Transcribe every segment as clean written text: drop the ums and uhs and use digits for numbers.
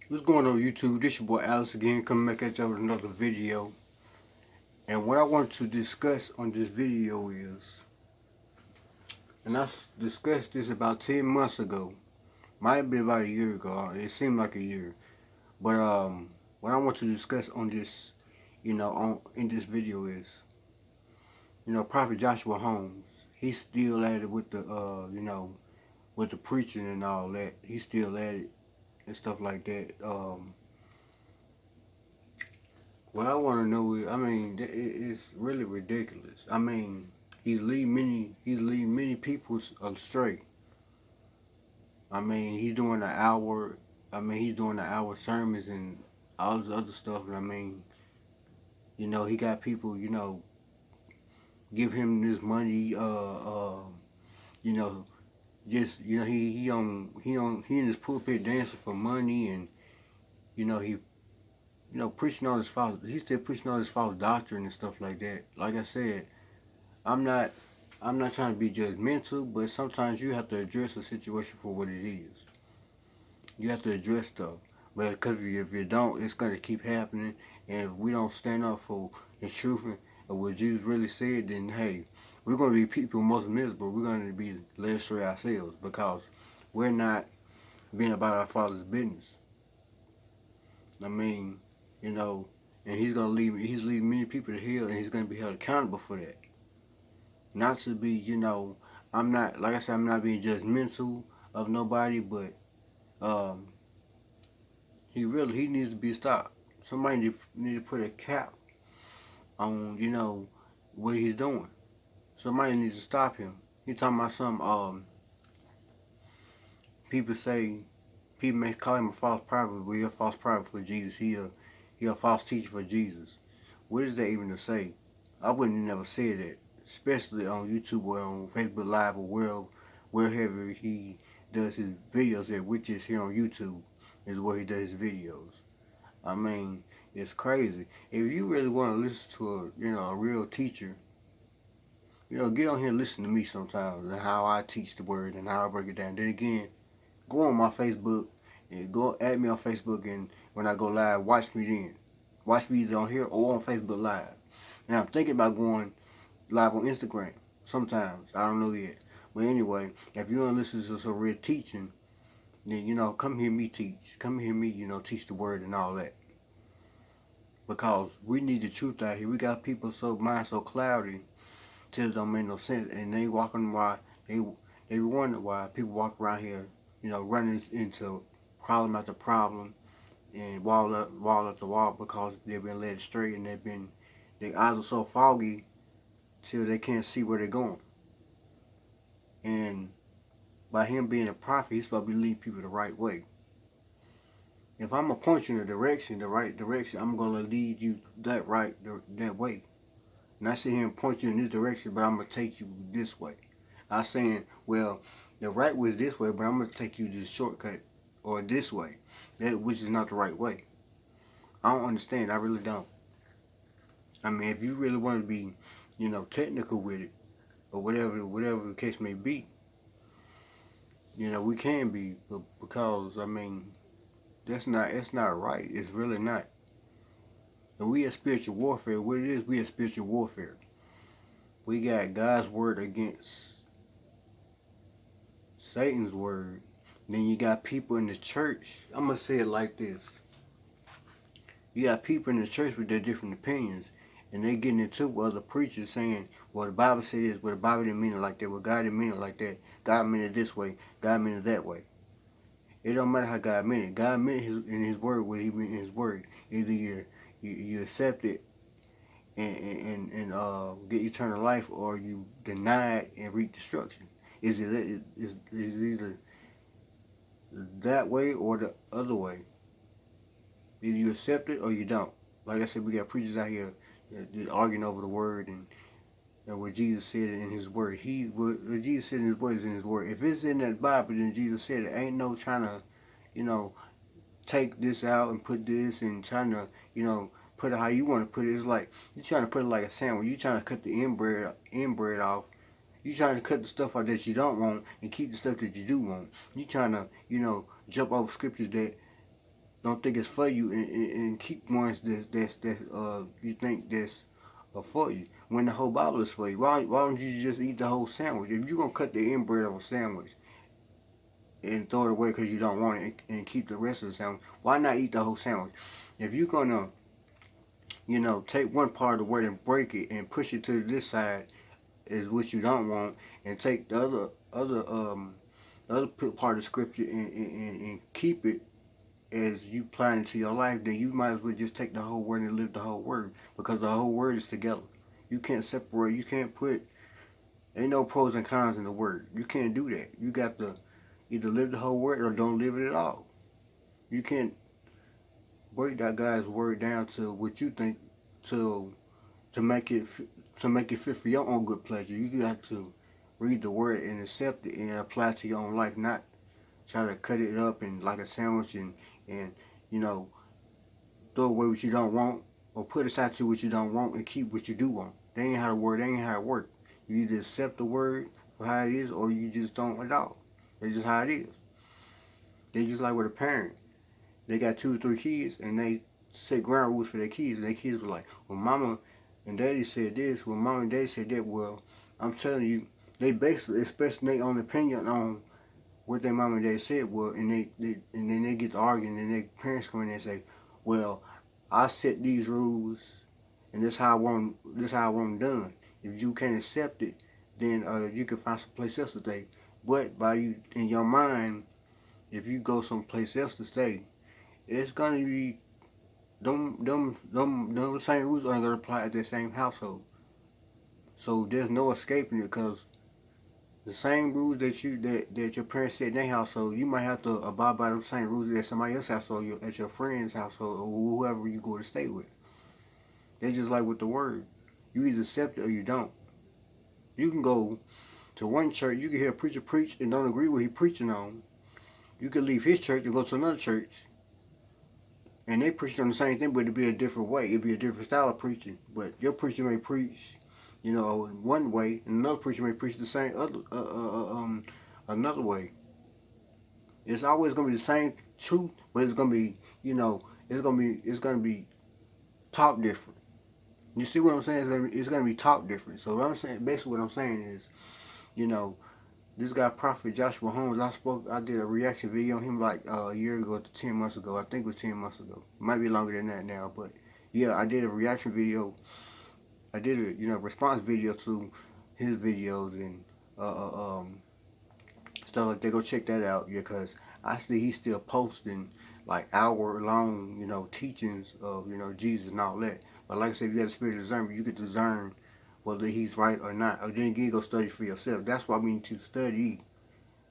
What's going on YouTube? This your boy Alice again, coming back at y'all with another video. And what I want to discuss on this video is, and I discussed this about 10 months ago. Might be about a year ago. It seemed like a year. But what I want to discuss on this, in this video is, Prophet Joshua Holmes. He's still at it with the, with the preaching and all that. He's still at it and stuff like that. What I want to know is, it's really ridiculous. He's leading many people astray. He's doing the hour sermons and all this other stuff. And he got people, give him this money, you know, he in his pulpit dancing for money, and he preaching on his false. He's still preaching on his false doctrine and stuff like that. Like I said, I'm not I'm not trying to be judgmental, but sometimes you have to address a situation for what it is. You have to address stuff. But because if you don't, it's going to keep happening. And if we don't stand up for the truth and what Jesus really said, then hey, we're going to be people most miserable. We're going to be led astray ourselves because we're not being about our Father's business. I mean, you know, and he's leading many people to hell, and he's going to be held accountable for that. Not to be, I'm not, like I said, I'm not being judgmental of nobody, but um, he needs to be stopped. Somebody need to put a cap on, what he's doing. Somebody needs to stop him. He talking about some, people say, people may call him a false prophet, but he's a false prophet for Jesus. He a false teacher for Jesus. What is that even to say? I wouldn't never say that, especially on YouTube or on Facebook Live or wherever he does his videos at, which is here on YouTube, is where he does his videos. I mean, it's crazy. If you really want to listen to a real teacher, get on here and listen to me sometimes and how I teach the word and how I break it down. Then again, go on my Facebook and go add me on Facebook, and when I go live, watch me then. Watch me either on here or on Facebook Live. Now I'm thinking about going live on Instagram sometimes. I don't know yet. But anyway, if you want to listen to some real teaching, then come hear me teach. Come hear me, teach the word and all that. Because we need the truth out here. We got people mind so cloudy till it don't make no sense, and they walking why they wonder why people walk around here, running into problem after problem and wall after wall because they've been led astray, and their eyes are so foggy till they can't see where they're going. And by him being a prophet, he's supposed to be leading people the right way. If I'm gonna point you in the right direction, I'm gonna lead you that way. Not sit here and point you in this direction, but I'm gonna take you this way. I'm saying, well, the right way is this way, but I'm gonna take you this shortcut or this way, which is not the right way. I don't understand. I really don't. I mean, if you really want to be, technical with it, or whatever the case may be, we can be, but because it's not right. It's really not. And we at spiritual warfare. What it is, we at spiritual warfare. We got God's word against Satan's word. Then you got people in the church. I'm gonna say it like this. You got people in the church with their different opinions, and they getting into other preachers saying, well, the Bible said this, but the Bible didn't mean it like that. Well, God didn't mean it like that. God meant it this way. God meant it that way. It don't matter how God meant it. God meant in His word what He meant in His word. Either you accept it and get eternal life, or you deny it and reap destruction. Is either that way or the other way. Either you accept it or you don't. Like I said, we got preachers out here arguing over the word and what Jesus said in His word. What Jesus said in His word is in His word. If it's in that Bible, then Jesus said it. Ain't no trying to, take this out and put this and trying to, put it how you want to put it. It's like you're trying to put it like a sandwich. You're trying to cut the end bread off. You're trying to cut the stuff out that you don't want and keep the stuff that you do want. You're trying to, jump over scriptures that don't think it's for you, and keep ones that you think that's for you. When the whole Bible is for you, why don't you just eat the whole sandwich? If you're gonna cut the end bread of a sandwich and throw it away because you don't want it, and keep the rest of the sandwich, why not eat the whole sandwich? If you're gonna, take one part of the word and break it and push it to this side is what you don't want, and take the other part of scripture and keep it as you plan into your life, then you might as well just take the whole word and live the whole word, because the whole word is together. You can't separate. You can't put. Ain't no pros and cons in the word. You can't do that. You got to either live the whole word or don't live it at all. You can't break that guy's word down to what you think to to make it fit for your own good pleasure. You got to read the word and accept it and apply it to your own life, not try to cut it up and like a sandwich and you know throw away what you don't want, or put aside to what you don't want and keep what you do want. That ain't how the word. That ain't how it works. You either accept the word for how it is, or you just don't at all. That's just how it is. They just like with a parent. They got 2 or 3 kids, and they set ground rules for their kids, and their kids were like, "Well, mama and daddy said this. Well, mama and daddy said that." Well, I'm telling you, they basically expressing their own opinion on what their mom and dad said. Well, and and then they get to arguing, and their parents come in and say, "Well, I set these rules, and this how I want them done. If you can't accept it, then you can find some place else to stay. But by you in your mind, if you go someplace else to stay, it's gonna be them same rules are gonna apply at the same household. So there's no escaping it, because the same rules that your parents set in their household, you might have to abide by those same rules at somebody else's household, at your friend's household, or whoever you go to stay with. They're just like with the word. You either accept it or you don't. You can go to one church, you can hear a preacher preach and don't agree with what he's preaching on. You can leave his church and go to another church, and they preach on the same thing, but it'd be a different way. It'd be a different style of preaching. But your preacher may preach, in one way, and another preacher may preach the same another way. It's always gonna be the same truth, but it's gonna be, it's gonna be taught different. You see what I'm saying? It's gonna be taught different. So what I'm saying, basically, what I'm saying is, you know, this guy Prophet Joshua Holmes, I did a reaction video on him like a year ago to 10 months ago. I think it was 10 months ago. It might be longer than that now, but yeah, I did a reaction video. I did a response video to his videos and stuff like that. Go check that out, yeah, because I see he's still posting like hour long, teachings of Jesus and all that. But like I said, if you got a spirit of discernment, you can discern whether he's right or not. Or then again, go study for yourself. That's why we need to study.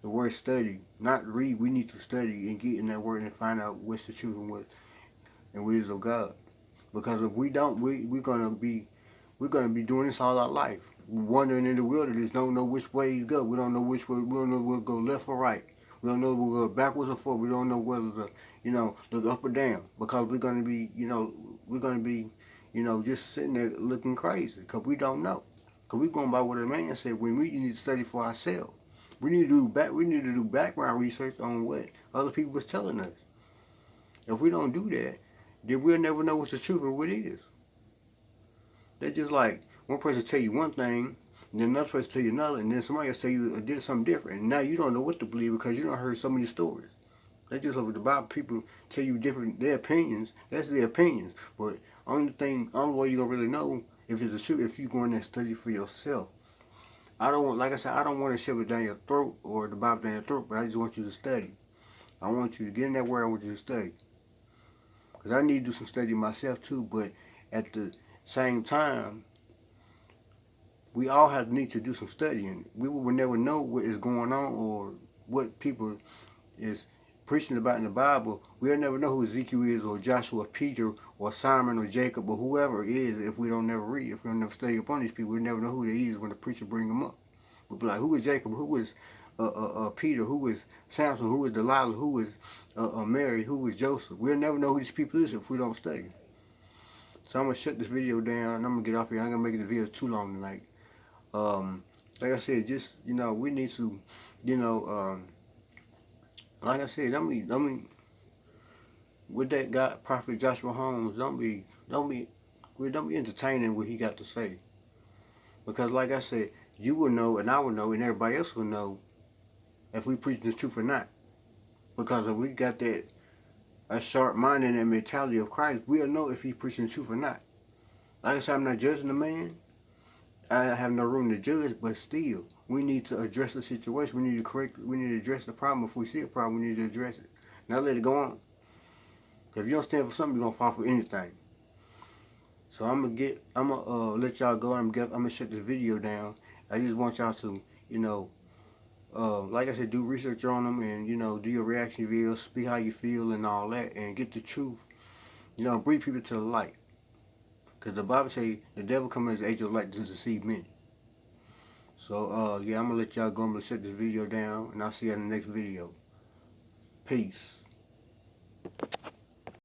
The word study, not read. We need to study and get in that word and find out what's the truth and what is of God. Because if we don't, we're gonna be doing this all our life. Wandering in the wilderness, don't know which way to go. We don't know which way. We don't know whether to go left or right. We don't know whether to go backwards or forward. We don't know whether to, look up or down. Because we're gonna be, just sitting there looking crazy. Because we don't know. Because we're going by what a man said. When we need to study for ourselves. We need to do background research on what other people was telling us. If we don't do that, then we'll never know what's the truth and what it is. They're just like one person tell you one thing, and then another person tell you another, and then somebody else tell you did something different. And now you don't know what to believe because you don't heard so many stories. They just like the Bible. People tell you their opinions. That's their opinions. But only way you're gonna really know if it's the truth if you go in there and study for yourself. I don't want to shove it down your throat or the Bible down your throat, but I just want you to study. I want you to get in that word. I want you to study. Because I need to do some study myself too, but at the same time, we all have need to do some studying. We will never know what is going on or what people is preaching about in the Bible. We'll never know who Ezekiel is or Joshua, Peter, or Simon, or Jacob, or whoever it is if we don't never read, if we don't never study upon these people. We'll never know who they is when the preacher bring them up. We'll be like, who is Jacob? Who is Peter? Who is Samson? Who is Delilah? Who is Mary? Who is Joseph? We'll never know who these people is if we don't study. So I'm going to shut this video down, and I'm going to get off here. I'm going to make the video too long tonight. Like I said, just, we need to, like I said, with that guy, Prophet Joshua Holmes, don't be entertaining what he got to say. Because like I said, you will know and I will know and everybody else will know if we preach the truth or not. Because if we got that a sharp mind and that mentality of Christ, we'll know if he's preaching the truth or not. Like I said, I'm not judging the man. I have no room to judge, but still, we need to address the situation. We need to we need to address the problem. If we see a problem, we need to address it. Not let it go on. Because if you don't stand for something, you're going to fall for anything. So I'm gonna let y'all go. I'm gonna shut this video down. I just want y'all to, like I said, do research on them and, do your reaction videos, speak how you feel and all that, and get the truth. Bring people to the light. Because the Bible says the devil comes as an angel of light to deceive many. So, yeah, I'm going to let y'all go. I'm going to shut this video down, and I'll see you in the next video. Peace.